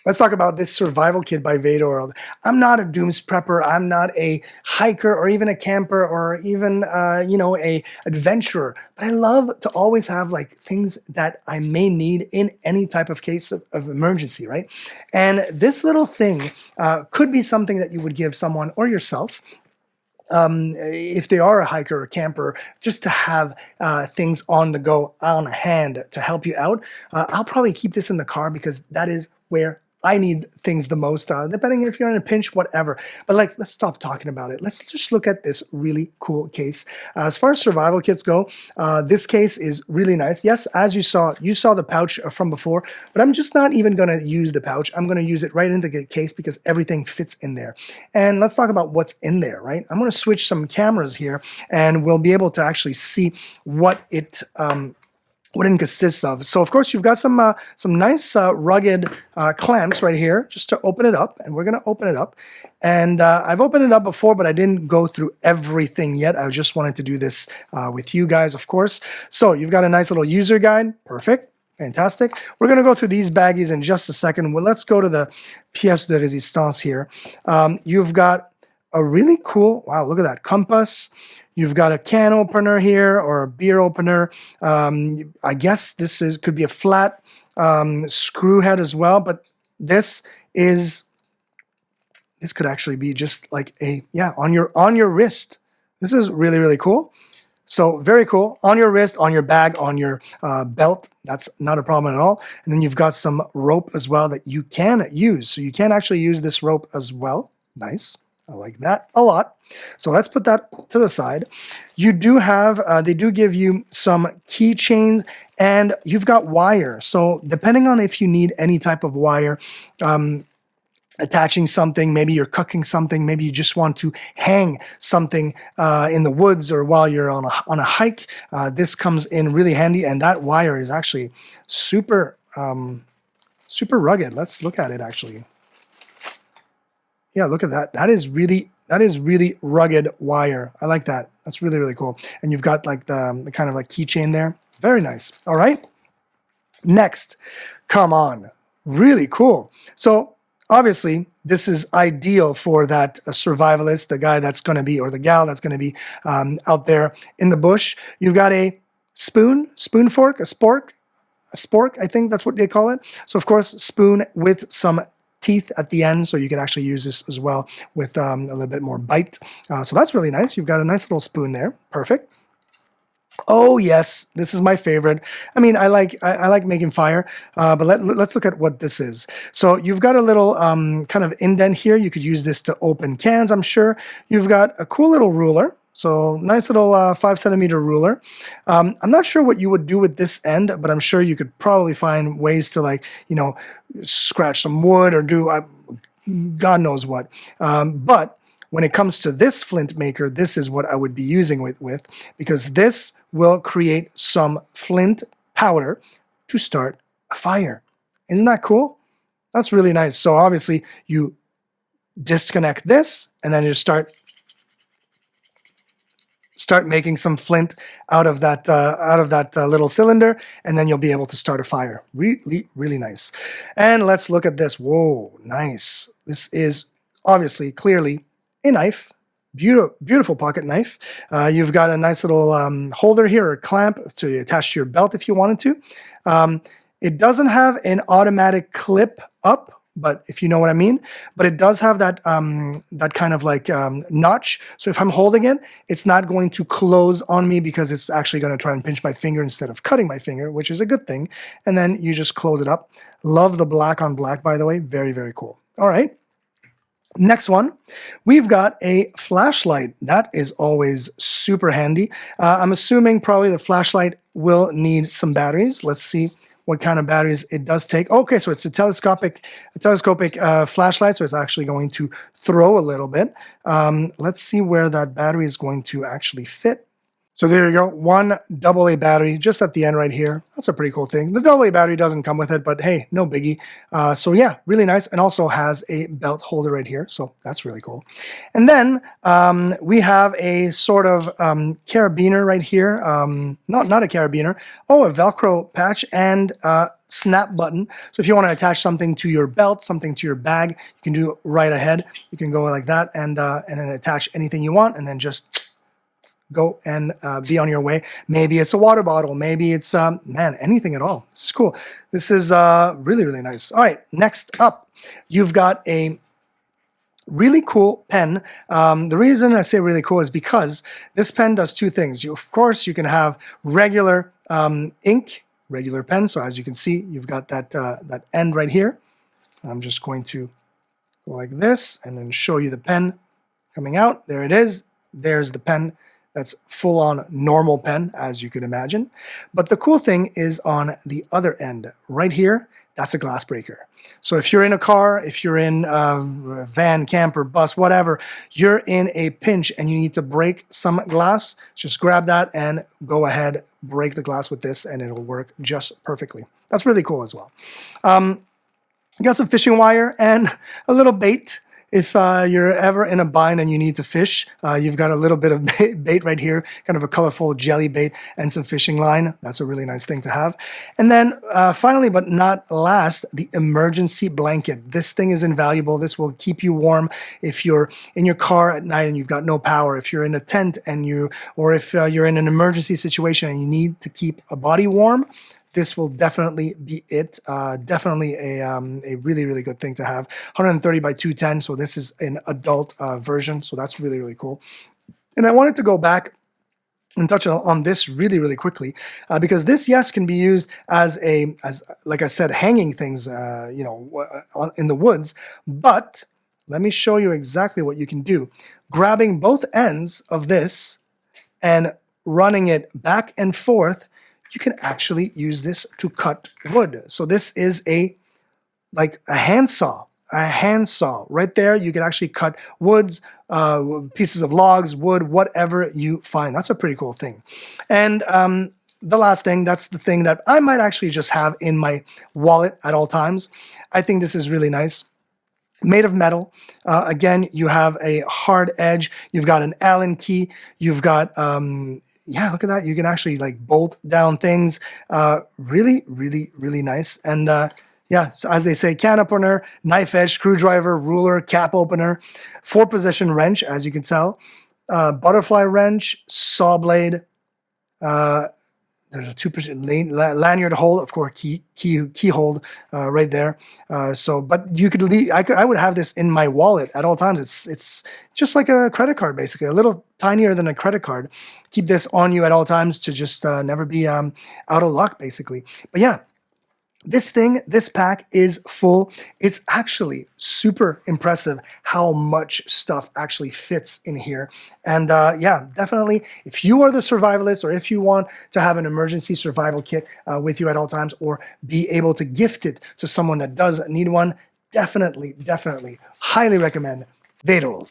Let's talk about this survival kit by VEITORLD. I'm not a dooms prepper. I'm not a hiker or even a camper or even, a adventurer. But I love to always have like things that I may need in any type of case of emergency, right? And this little thing could be something that you would give someone or yourself if they are a hiker or camper, just to have things on the go, on hand to help you out. I'll probably keep this in the car because that is where I need things the most, depending if you're in a pinch, whatever. But like, let's stop talking about it. Let's just look at this really cool case. As far as survival kits go, this case is really nice. Yes, as you saw the pouch from before, but I'm just not even gonna use the pouch. I'm gonna use it right into the case because everything fits in there. And let's talk about what's in there, right? I'm gonna switch some cameras here and we'll be able to actually see what it consists of. So of course you've got some nice rugged clamps right here just to open it up, and we're gonna open it up. And I've opened it up before, but I didn't go through everything yet. I just wanted to do this with you guys, of course. So you've got a nice little user guide. Perfect. Fantastic. We're going to go through these baggies in just a second. Well, let's go to the pièce de résistance here. You've got a really cool, wow, look at that, compass. You've got a can opener here or a beer opener. I guess this could be a flat screw head as well, but this could actually be just like on your wrist. This is really, really cool. So very cool. On your wrist, on your bag, on your belt. That's not a problem at all. And then you've got some rope as well that you can use. So you can actually use this rope as well. Nice. I like that a lot. So let's put that to the side. You do have, they do give you some keychains, and you've got wire. So depending on if you need any type of wire, attaching something, maybe you're cooking something, maybe you just want to hang something in the woods or while you're on a hike, this comes in really handy. And that wire is actually super, super rugged. Let's look at it actually. Yeah, look at that. That is really rugged wire. I like that. That's really, really cool. And you've got like the kind of like keychain there. Very nice. All right. Next, come on. Really cool. So obviously this is ideal for that survivalist, the guy that's going to be, or the gal that's going to be out there in the bush. You've got a spoon fork, a spork, I think that's what they call it. So of course, spoon with some teeth at the end, so you can actually use this as well with a little bit more bite. So that's really nice. You've got a nice little spoon there. Perfect. Oh yes, this is my favorite. I mean, I like making fire, but let's look at what this is. So you've got a little kind of indent here. You could use this to open cans, I'm sure. You've got a cool little ruler. So nice little 5-centimeter ruler. I'm not sure what you would do with this end, but I'm sure you could probably find ways to scratch some wood or do God knows what. But when it comes to this flint maker, this is what I would be using with because this will create some flint powder to start a fire. Isn't that cool? That's really nice. So obviously you disconnect this and then you start making some flint out of that little cylinder, and then you'll be able to start a fire. Really, really nice. And let's look at this. Whoa, nice. This is obviously, clearly a knife. Beautiful pocket knife. You've got a nice little holder here, or clamp to attach to your belt if you wanted to. It doesn't have an automatic clip up, but if you know what I mean, but it does have that that kind of like notch. So if I'm holding it, it's not going to close on me because it's actually going to try and pinch my finger instead of cutting my finger, which is a good thing. And then you just close it up. Love the black on black, by the way. Very, very cool. All right. Next one, we've got a flashlight. That is always super handy. I'm assuming probably the flashlight will need some batteries. Let's see what kind of batteries it does take. Okay, so it's a telescopic flashlight, so it's actually going to throw a little bit. Let's see where that battery is going to actually fit. So there you go, one AA battery just at the end right here. That's a pretty cool thing. The AA battery doesn't come with it, but hey, no biggie. So yeah, really nice, and also has a belt holder right here, so that's really cool. And then we have a sort of carabiner right here. Not a carabiner. Oh, a Velcro patch and snap button. So if you want to attach something to your belt, something to your bag, you can do it right ahead. You can go like that and then attach anything you want, and then just go and be on your way. Maybe it's a water bottle. Maybe it's, man, anything at all. This is cool. This is really, really nice. All right, next up, you've got a really cool pen. The reason I say really cool is because this pen does two things. Of course, you can have regular ink, regular pen. So as you can see, you've got that, that end right here. I'm just going to go like this and then show you the pen coming out. There it is. There's the pen. That's full-on normal pen, as you could imagine. But the cool thing is on the other end, right here, that's a glass breaker. So if you're in a car, if you're in a van, camper, bus, whatever, you're in a pinch and you need to break some glass, just grab that and go ahead, break the glass with this, and it'll work just perfectly. That's really cool as well. You got some fishing wire and a little bait. If you're ever in a bind and you need to fish, you've got a little bit of bait right here, kind of a colorful jelly bait and some fishing line. That's a really nice thing to have. And then finally, but not last, the emergency blanket. This thing is invaluable. This will keep you warm if you're in your car at night and you've got no power, if you're in a tent and or if you're in an emergency situation and you need to keep a body warm. This will definitely be it. Definitely a really, really good thing to have. 130 by 210, so this is an adult version, so that's really, really cool. And I wanted to go back and touch on this really, really quickly because this, yes, can be used as like I said, hanging things, you know, in the woods. But let me show you exactly what you can do. Grabbing both ends of this and running it back and forth, you can actually use this to cut wood. So this is like a handsaw right there. You can actually cut woods, pieces of logs, wood, whatever you find. That's a pretty cool thing. And the last thing, that's the thing that I might actually just have in my wallet at all times. I think this is really nice. Made of metal. Again, you have a hard edge. You've got an Allen key. You've got yeah, look at that. You can actually like bolt down things. Really, really, really nice. And yeah, so as they say, can opener, knife edge, screwdriver, ruler, cap opener, 4-position wrench, as you can tell, butterfly wrench, saw blade. There's a 2% lanyard hold, of course, key hold right there. So, but you could leave. I would have this in my wallet at all times. It's just like a credit card, basically, a little tinier than a credit card. Keep this on you at all times to just never be out of luck, basically. But yeah. This pack is full. It's actually super impressive how much stuff actually fits in here. And yeah, definitely, if you are the survivalist or if you want to have an emergency survival kit with you at all times or be able to gift it to someone that does need one, definitely, highly recommend VEITORLD.